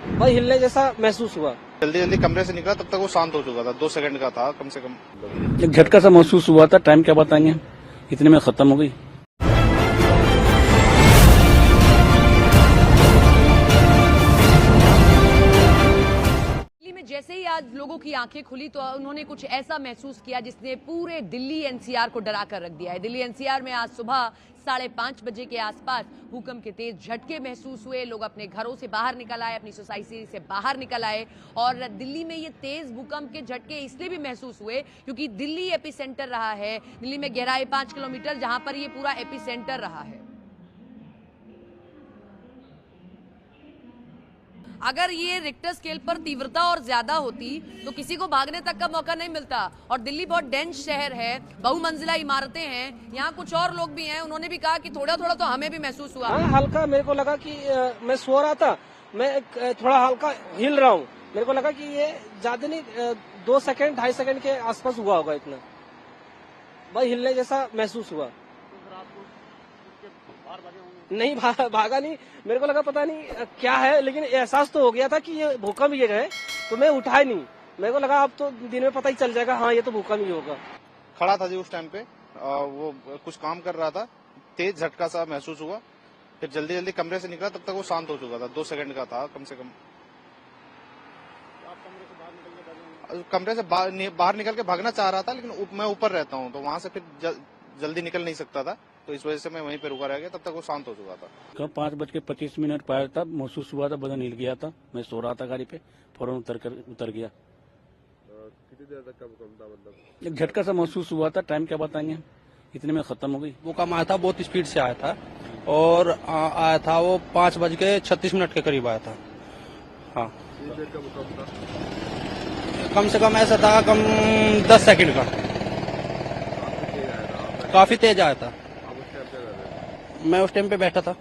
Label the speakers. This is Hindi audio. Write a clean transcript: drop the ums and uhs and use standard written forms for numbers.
Speaker 1: भाई हिलने जैसा महसूस हुआ।
Speaker 2: जल्दी जल्दी कमरे से निकला तब तक वो शांत हो चुका था, 2 सेकंड का था कम से कम।
Speaker 3: एक झटका सा महसूस हुआ था, टाइम क्या बताएंगे, इतने में खत्म हो गई।
Speaker 4: जैसे ही आज लोगों की आंखें खुली तो उन्होंने कुछ ऐसा महसूस किया जिसने पूरे दिल्ली एनसीआर को डरा कर रख दिया है। दिल्ली एनसीआर में आज सुबह 5:30 बजे के आसपास भूकंप के तेज झटके महसूस हुए। लोग अपने घरों से बाहर निकल आए, अपनी सोसाइटी से बाहर निकल आए और दिल्ली में ये तेज भूकंप के झटके इसलिए भी महसूस हुए क्योंकि दिल्ली एपिसेंटर रहा है। दिल्ली में गहराई 5 किलोमीटर जहां पर ये पूरा एपिसेंटर रहा है। अगर ये रिक्टर स्केल पर तीव्रता और ज्यादा होती तो किसी को भागने तक का मौका नहीं मिलता। और दिल्ली बहुत डेंस शहर है, बहुमंजिला इमारतें हैं, यहाँ कुछ और लोग भी हैं, उन्होंने भी कहा कि थोड़ा थोड़ा तो हमें भी महसूस हुआ।
Speaker 1: हाँ, हल्का मेरे को लगा कि मैं सो रहा था, मैं थोड़ा हल्का हिल रहा हूँ। मेरे को लगा कि ये ज्यादा नहीं 2 सेकंड 2.5 सेकंड के आसपास हुआ होगा इतना। भाई हिलने जैसा महसूस हुआ। नहीं भागा नहीं, मेरे को लगा पता नहीं क्या है, लेकिन एहसास तो हो गया था कि ये भूकंप ये है, तो मैं उठा ही नहीं। मेरे को लगा अब तो दिन में पता ही चल जाएगा, हाँ ये तो भूकंप ही होगा।
Speaker 2: खड़ा था जी उस टाइम पे, वो कुछ काम कर रहा था, तेज झटका सा महसूस हुआ। फिर जल्दी जल्दी कमरे से निकला तब तक वो शांत हो चुका था, 2 सेकंड का था कम से कम। कमरे से बाहर निकल के भागना चाह रहा था, लेकिन मैं ऊपर रहता हूँ तो वहां से फिर जल्दी निकल नहीं सकता था, तो इस वजह से मैं वहीं पे रुका रह गया। तब तक वो शांत हो चुका था।
Speaker 3: कब 5:25 पाया था, महसूस हुआ था, बदन हिल गया था। मैं सो रहा था गाड़ी पे, फौरन उतर गया।
Speaker 5: कितनी देर तक का भूकंप था? मतलब
Speaker 3: एक झटका सा महसूस हुआ था, टाइम क्या बताएंगे, इतने में खत्म हो गई।
Speaker 6: भूकंप आया था, बहुत स्पीड से आया था और आया था वो 5:36 के करीब आया था। हाँ,
Speaker 5: कितनी देर का भूकंप था?
Speaker 6: कम से कम ऐसा था, कम 10 सेकंड का।
Speaker 5: काफी तेज आया था।
Speaker 6: काफी तेज आया था।
Speaker 5: आप उस टाइम पे
Speaker 6: मैं उस टाइम पे बैठा था।